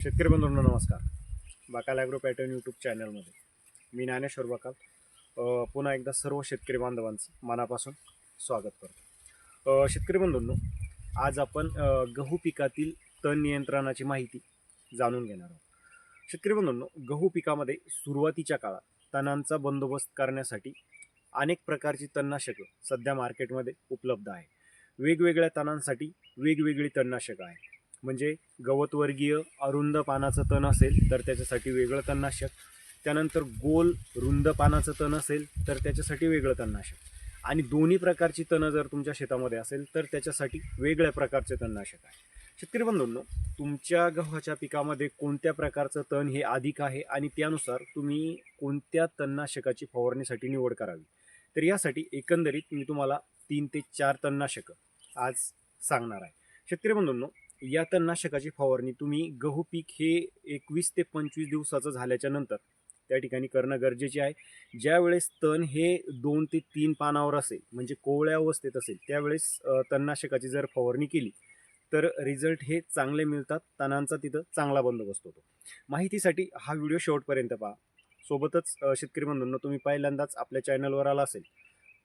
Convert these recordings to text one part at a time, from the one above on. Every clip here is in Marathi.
शेतकरी बंधूंनो नमस्कार. बाकाल ॲग्रो पॅटर्न यूट्यूब चॅनलमध्ये मी ज्ञानेश्वर बाकाल पुन्हा एकदा सर्व शेतकरी बांधवांचं मनापासून स्वागत करतो. शेतकरी बंधूंनो, आज आपण गहू पिकातील तण नियंत्रणाची माहिती जाणून घेणार आहोत. शेतकरी बंधूंनो, गहू पिकामध्ये सुरुवातीच्या काळात तणांचा बंदोबस्त करण्यासाठी अनेक प्रकारची तणनाशकं सध्या मार्केटमध्ये उपलब्ध आहे. वेगवेगळ्या तणांसाठी वेगवेगळी तणनाशकं आहे. म्हणजे गवतवर्गीय अरुंद पानाचं तण असेल तर त्याच्यासाठी वेगळं तणनाशक, त्यानंतर गोल रुंद पानाचं तण असेल तर त्याच्यासाठी वेगळं तणनाशक, आणि दोन्ही प्रकारची तणं जर तुमच्या शेतामध्ये असेल तर त्याच्यासाठी वेगळ्या प्रकारचे तणनाशक आहे. शेतकरी बंधूंनो, तुमच्या गव्हाच्या पिकामध्ये कोणत्या प्रकारचं तण हे अधिक आहे आणि त्यानुसार तुम्ही कोणत्या तणनाशकाची फवारणीसाठी निवड करावी, तर यासाठी एकंदरीत मी तुम्हाला 3 ते 4 तणनाशकं आज सांगणार आहे. शेतकरी बंधूंनो, या तणनाशकाची फवारणी तुम्ही गहू पीक हे 21 ते 25 दिवसाचं झाल्याच्या नंतर त्या ठिकाणी करणं गरजेचे आहे. ज्यावेळेस तण हे 2 ते 3 पानावर असेल, म्हणजे कोवळ्या अवस्थेत असेल, त्यावेळेस तणनाशकाची जर फवारणी केली तर रिझल्ट हे चांगले मिळतात. तणांचा तिथं चांगला बंदोबस्त होतो. माहितीसाठी हा व्हिडिओ शेवटपर्यंत पहा. सोबतच शेतकरी बंधूंनो, तुम्ही पहिल्यांदाच आपल्या चॅनलवर आला असेल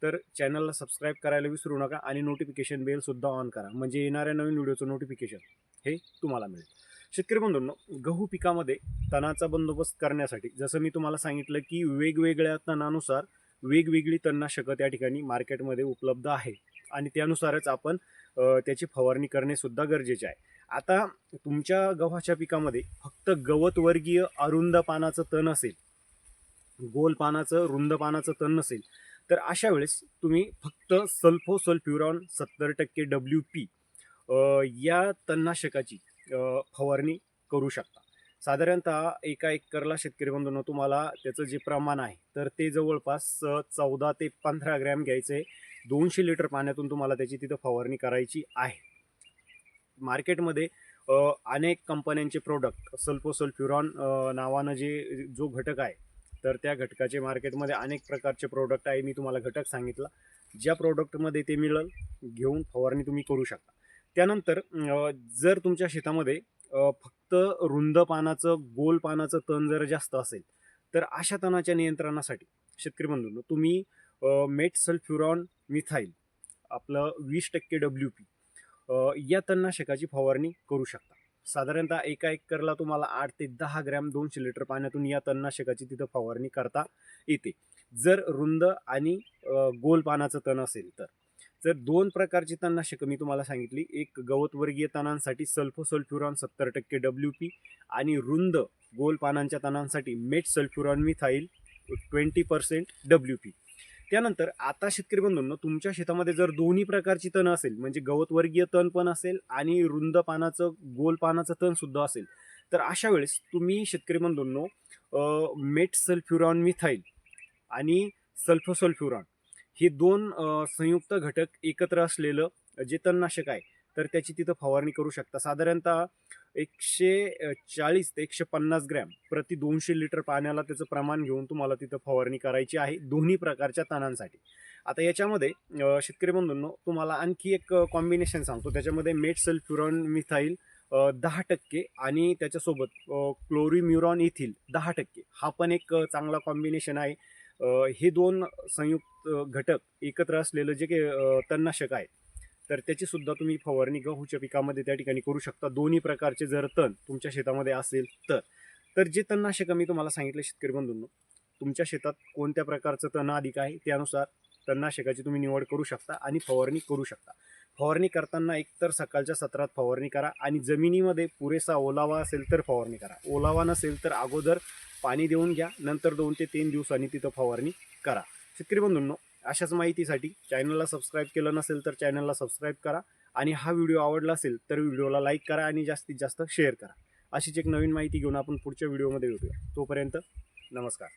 तर चॅनलला सबस्क्राईब करायला विसरू नका आणि नोटिफिकेशन बेलसुद्धा ऑन करा, म्हणजे येणाऱ्या नवीन व्हिडिओचं नोटिफिकेशन हे तुम्हाला मिळेल. शेतकरी बंधूंनो, गहू पिकामध्ये तणाचा बंदोबस्त करण्यासाठी जसं मी तुम्हाला सांगितलं की वेगवेगळ्या तणानुसार वेगवेगळी तणनाशकं त्या ठिकाणी मार्केटमध्ये उपलब्ध आहे आणि त्यानुसारच आपण त्याची फवारणी करणेसुद्धा गरजेचे आहे. आता तुमच्या गव्हाच्या पिकामध्ये फक्त गवतवर्गीय अरुंद पानाचं तण असेल, गोल पानाचं रुंद पानाचं तण नसेल, तर अशा वेळेस तुम्ही फक्त सल्फोसल्फ्युरॉन 70% WP या तणनाशकाची फवारणी करू शकता. साधारणतः एका एकरला शेतकरी बंधूंनो तुम्हाला त्याचं जे प्रमाण आहे तर ते जवळपास 14 ते 15 ग्रॅम घ्यायचं आहे. 200 लिटर पाण्यातून तुम्हाला त्याची तिथं फवारणी करायची आहे. मार्केटमध्ये अनेक कंपन्यांचे प्रोडक्ट सल्फोसल्फ्युरॉन नावानं जो घटक आहे तर त्या घटकाचे मार्केटमध्ये अनेक प्रकारचे प्रोडक्ट आहे. मी तुम्हाला घटक सांगितला, ज्या प्रोडक्टमध्ये ते मिळेल घेऊन फवारणी तुम्ही करू शकता. त्यानंतर जर तुमच्या शेतामध्ये फक्त रुंद पानाचं गोल पानाचं तण जर जास्त असेल तर अशा तणाच्या नियंत्रणासाठी शेतकरी बंधूंनो तुम्ही मेटसल्फ्युरॉन मिथाईल आपलं 20% WP या तणनाशकाची फवारणी करू शकता. साधारणतः एका एकरला तुम्हाला 8 ते 10 ग्रॅम 200 लिटर पाण्यातून या तणनाशकाची तिथं फवारणी करता येते, जर रुंद आणि गोल पानाचं तण असेल तर. जर 2 प्रकारची तणनाशकं मी तुम्हाला सांगितली, एक गवतवर्गीय तणांसाठी सल्फोसल्फ्युरॉन 70% WP आणि रुंद गोल पानांच्या तणांसाठी मेटसल्फ्युरॉन मिथाईल 20% WP. त्यानंतर आता शेतकरी बंधूंनो, तुमच्या शेतामध्ये जर दोन्ही प्रकारची तण असेल, म्हणजे गवतवर्गीय तण पण असेल आणि रुंद पानाचं गोल पानाचं तण सुद्धा असेल, तर अशा वेळेस तुम्ही शेतकरी बंधूंनो मेटसल्फ्युरॉन मिथाईल आणि सल्फोसल्फ्युरॉन हे 2 संयुक्त घटक एकत्र असलेलं जे तणनाशक आहे तर त्याची तिथं फवारणी करू शकता. साधारणतः 140 ते 150 ग्रॅम प्रति 200 लिटर पाण्याला त्याचं प्रमाण घेऊन तुम्हाला तिथं फवारणी करायची आहे दोन्ही प्रकारच्या तणांसाठी. आता याच्यामध्ये शेतकरी बंधूंनो तुम्हाला आणखी एक कॉम्बिनेशन सांगतो. त्याच्यामध्ये मेटसल्फ्युरॉन मिथाईल 10% आणि त्याच्यासोबत क्लोरीम्युरॉन इथिल 10%, हा पण एक चांगला कॉम्बिनेशन आहे. हे 2 संयुक्त घटक एकत्र असलेलं जे काही तणनाशक आहे तर त्याची सुद्धा तुम्ही फवारणी गहूच्या पिकामध्ये त्या ठिकाणी करू शकता. दोन्ही प्रकारचे जर तण तुमच्या शेतामध्ये असेल तर जे तणनाशक मी तुम्हाला सांगितलं शेतकरी बंधूंनो, तुमच्या शेतात कोणत्या प्रकारचं तण अधिक आहे त्यानुसार तणनाशकाची तुम्ही निवड करू शकता आणि फवारणी करू शकता. फवारणी करताना एकतर सकाळच्या सत्रात फवारणी करा आणि जमिनीमध्ये पुरेसा ओलावा असेल तर फवारणी करा. ओलावा नसेल तर अगोदर पाणी देऊन घ्या, नंतर 2 ते 3 दिवसांनी तिथं फवारणी करा. शेतकरी बंधूंनो, अशाच माहितीसाठी चॅनलला सबस्क्राईब केलं नसेल तर चॅनलला सबस्क्राईब करा आणि हा व्हिडिओ आवडला असेल तर व्हिडिओला लाईक करा आणि जास्तीत जास्त शेअर करा. अशीच एक नवीन माहिती घेऊन आपण पुढच्या व्हिडिओमध्ये भेटूया. तोपर्यंत नमस्कार.